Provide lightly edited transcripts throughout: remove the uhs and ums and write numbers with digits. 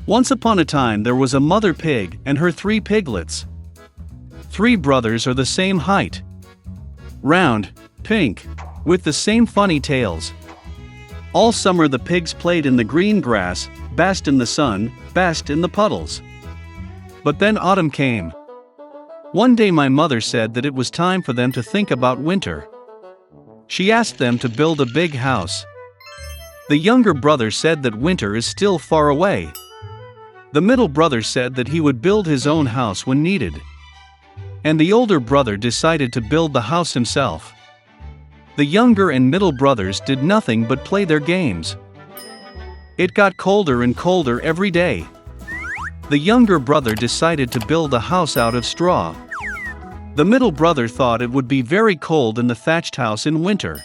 Once upon a time there was a mother pig and her 3 piglets. 3 brothers are the same height. Round, pink, with the same funny tails. All summer the pigs played in the green grass, basked in the sun, basked in the puddles. But then autumn came. One day my mother said that it was time for them to think about winter. She asked them to build a big house. The younger brother said that winter is still far away. The middle brother said that he would build his own house when needed. And the older brother decided to build the house himself. The younger and middle brothers did nothing but play their games. It got colder and colder every day. The younger brother decided to build a house out of straw. The middle brother thought it would be very cold in the thatched house in winter.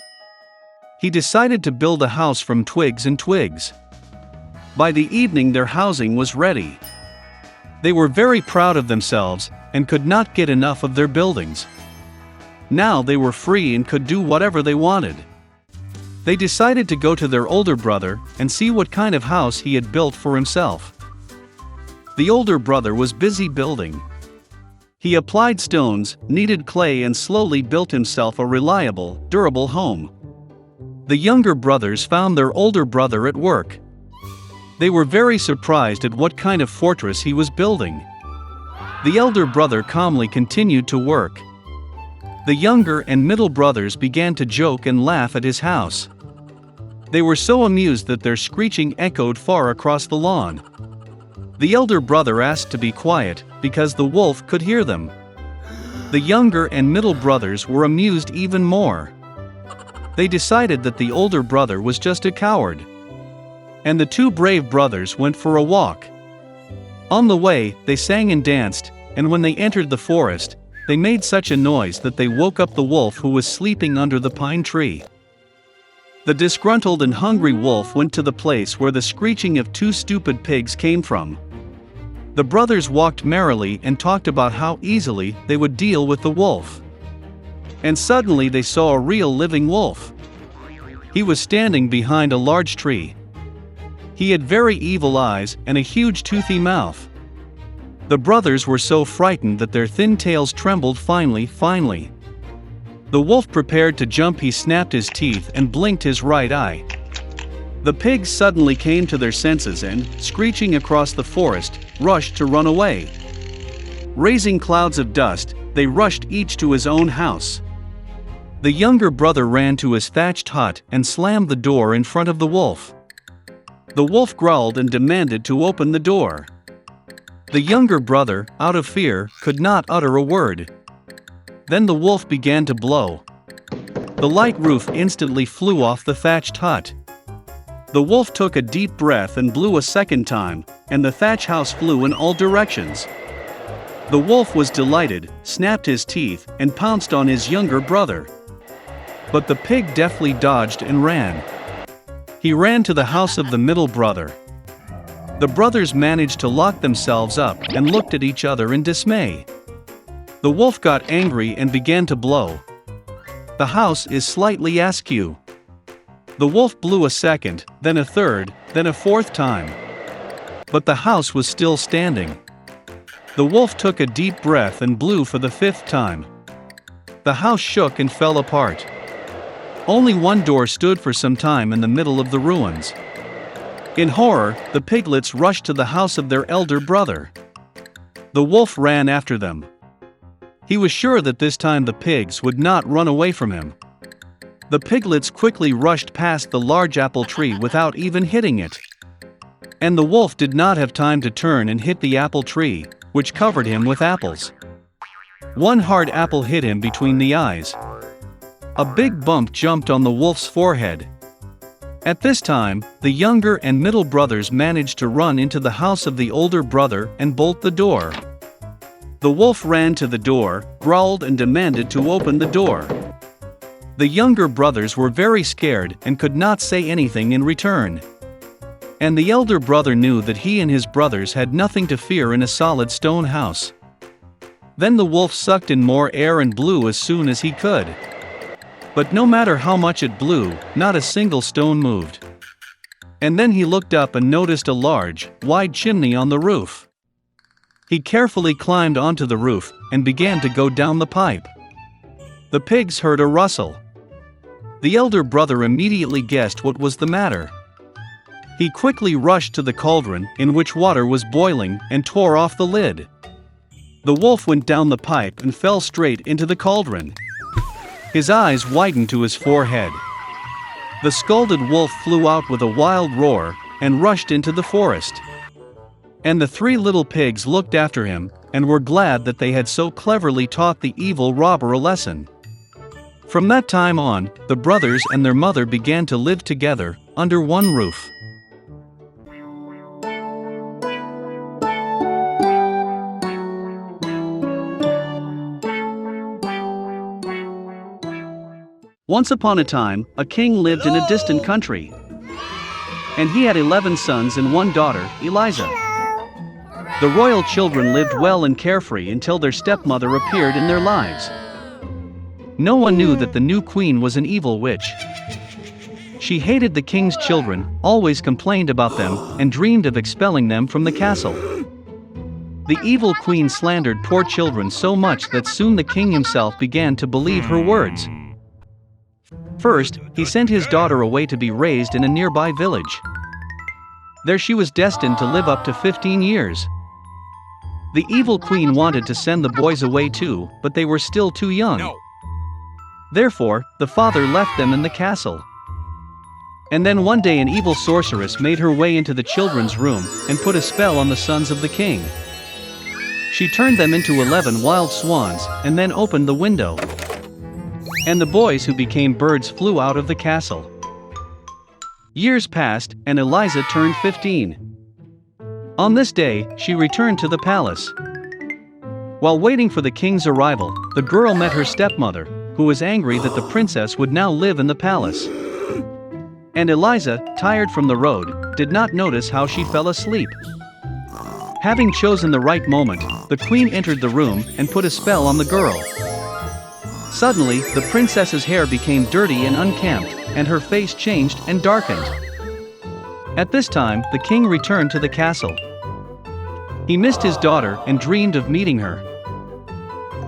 He decided to build a house from twigs and twigs. By the evening their housing was ready. They were very proud of themselves and could not get enough of their buildings. Now they were free and could do whatever they wanted. They decided to go to their older brother and see what kind of house he had built for himself. The older brother was busy building. He applied stones, kneaded clay and slowly built himself a reliable, durable home. The younger brothers found their older brother at work. They were very surprised at what kind of fortress he was building. The elder brother calmly continued to work. The younger and middle brothers began to joke and laugh at his house. They were so amused that their screeching echoed far across the lawn. The elder brother asked to be quiet, because the wolf could hear them. The younger and middle brothers were amused even more. They decided that the older brother was just a coward. And the 2 brave brothers went for a walk. On the way, they sang and danced, and when they entered the forest, they made such a noise that they woke up the wolf who was sleeping under the pine tree. The disgruntled and hungry wolf went to the place where the screeching of 2 stupid pigs came from. The brothers walked merrily and talked about how easily they would deal with the wolf. And suddenly they saw a real living wolf. He was standing behind a large tree. He had very evil eyes and a huge toothy mouth. The brothers were so frightened that their thin tails trembled finally. The wolf prepared to jump. He snapped his teeth and blinked his right eye. The pigs suddenly came to their senses and, screeching across the forest, rushed to run away. Raising clouds of dust, they rushed each to his own house. The younger brother ran to his thatched hut and slammed the door in front of the wolf. The wolf growled and demanded to open the door. The younger brother, out of fear, could not utter a word. Then the wolf began to blow. The light roof instantly flew off the thatched hut. The wolf took a deep breath and blew a second time, and the thatch house flew in all directions. The wolf was delighted, snapped his teeth, and pounced on his younger brother. But the pig deftly dodged and ran. He ran to the house of the middle brother. The brothers managed to lock themselves up and looked at each other in dismay. The wolf got angry and began to blow. The house is slightly askew. The wolf blew a second, then a third, then a fourth time. But the house was still standing. The wolf took a deep breath and blew for the 5th time. The house shook and fell apart. Only one door stood for some time in the middle of the ruins. In horror, the piglets rushed to the house of their elder brother. The wolf ran after them. He was sure that this time the pigs would not run away from him. The piglets quickly rushed past the large apple tree without even hitting it. And the wolf did not have time to turn and hit the apple tree, which covered him with apples. One hard apple hit him between the eyes. A big bump jumped on the wolf's forehead. At this time, the younger and middle brothers managed to run into the house of the older brother and bolt the door. The wolf ran to the door, growled and demanded to open the door. The younger brothers were very scared and could not say anything in return. And the elder brother knew that he and his brothers had nothing to fear in a solid stone house. Then the wolf sucked in more air and blew as soon as he could. But no matter how much it blew, not a single stone moved. And then he looked up and noticed a large, wide chimney on the roof. He carefully climbed onto the roof and began to go down the pipe. The pigs heard a rustle. The elder brother immediately guessed what was the matter. He quickly rushed to the cauldron in which water was boiling and tore off the lid. The wolf went down the pipe and fell straight into the cauldron. His eyes widened to his forehead. The scalded wolf flew out with a wild roar and rushed into the forest. And the three little pigs looked after him and were glad that they had so cleverly taught the evil robber a lesson. From that time on, the brothers and their mother began to live together under one roof. Once upon a time, a king lived in a distant country. And he had 11 sons and one daughter, Eliza. The royal children lived well and carefree until their stepmother appeared in their lives. No one knew that the new queen was an evil witch. She hated the king's children, always complained about them, and dreamed of expelling them from the castle. The evil queen slandered poor children so much that soon the king himself began to believe her words. First, he sent his daughter away to be raised in a nearby village. There she was destined to live up to 15 years. The evil queen wanted to send the boys away too, but they were still too young. No. Therefore, the father left them in the castle. And then one day an evil sorceress made her way into the children's room and put a spell on the sons of the king. She turned them into 11 wild swans and then opened the window. And the boys who became birds flew out of the castle. Years passed, and Eliza turned 15. On this day, she returned to the palace. While waiting for the king's arrival, the girl met her stepmother, who was angry that the princess would now live in the palace. And Eliza, tired from the road, did not notice how she fell asleep. Having chosen the right moment, the queen entered the room and put a spell on the girl. Suddenly, the princess's hair became dirty and unkempt, and her face changed and darkened. At this time, the king returned to the castle. He missed his daughter and dreamed of meeting her.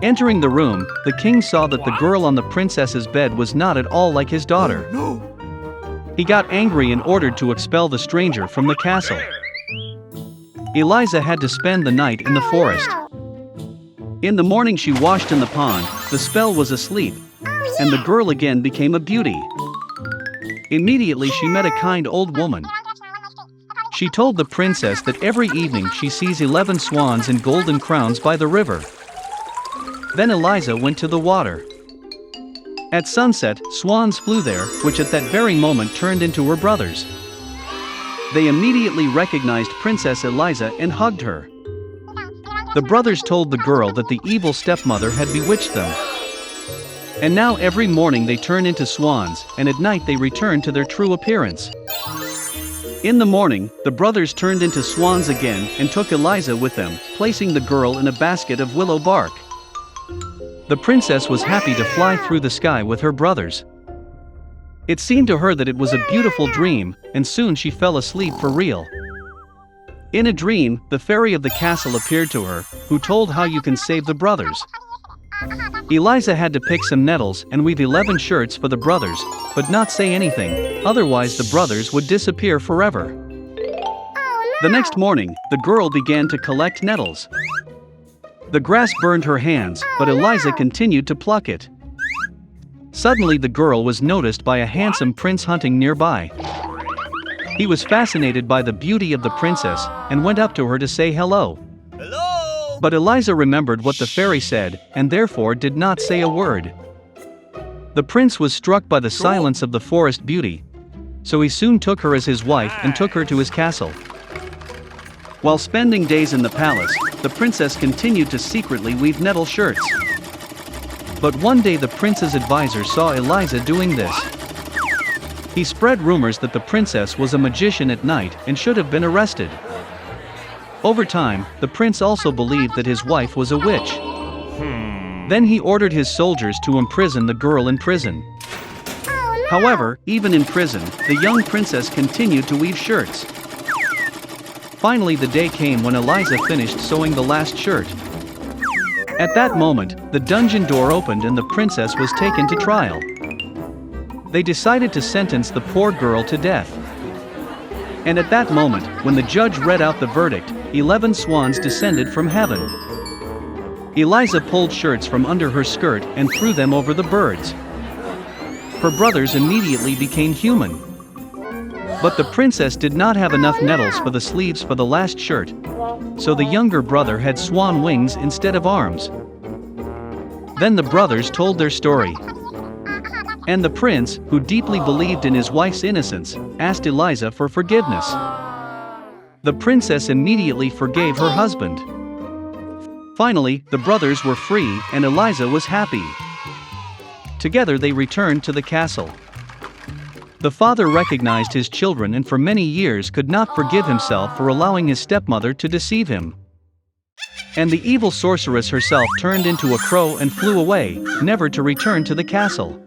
Entering the room, the king saw that the girl on the princess's bed was not at all like his daughter. He got angry and ordered to expel the stranger from the castle. Eliza had to spend the night in the forest. In the morning she washed in the pond, the spell was asleep, and the girl again became a beauty. Immediately she met a kind old woman. She told the princess that every evening she sees 11 swans in golden crowns by the river. Then Eliza went to the water. At sunset, swans flew there, which at that very moment turned into her brothers. They immediately recognized Princess Eliza and hugged her. The brothers told the girl that the evil stepmother had bewitched them. And now every morning they turn into swans, and at night they return to their true appearance. In the morning, the brothers turned into swans again and took Eliza with them, placing the girl in a basket of willow bark. The princess was happy to fly through the sky with her brothers. It seemed to her that it was a beautiful dream, and soon she fell asleep for real. In a dream, the fairy of the castle appeared to her, who told how you can save the brothers. Eliza had to pick some nettles and weave 11 shirts for the brothers, but not say anything, otherwise the brothers would disappear forever. The next morning, the girl began to collect nettles. The grass burned her hands, but Eliza continued to pluck it. Suddenly the girl was noticed by a handsome prince hunting nearby. He was fascinated by the beauty of the princess and went up to her to say hello. Hello! But Eliza remembered what the fairy said and therefore did not say a word. The prince was struck by the silence of the forest beauty, so he soon took her as his wife and took her to his castle. While spending days in the palace, the princess continued to secretly weave nettle shirts. But one day the prince's advisor saw Eliza doing this. He spread rumors that the princess was a magician at night and should have been arrested. Over time, the prince also believed that his wife was a witch. Then he ordered his soldiers to imprison the girl in prison. However, even in prison, the young princess continued to weave shirts. Finally, the day came when Eliza finished sewing the last shirt. At that moment, the dungeon door opened and the princess was taken to trial. They decided to sentence the poor girl to death. And at that moment, when the judge read out the verdict, 11 swans descended from heaven. Eliza pulled shirts from under her skirt and threw them over the birds. Her brothers immediately became human. But the princess did not have enough nettles for the sleeves for the last shirt, so the younger brother had swan wings instead of arms. Then the brothers told their story. And the prince, who deeply believed in his wife's innocence, asked Eliza for forgiveness. The princess immediately forgave her husband. Finally, the brothers were free and Eliza was happy. Together they returned to the castle. The father recognized his children and for many years could not forgive himself for allowing his stepmother to deceive him. And the evil sorceress herself turned into a crow and flew away, never to return to the castle.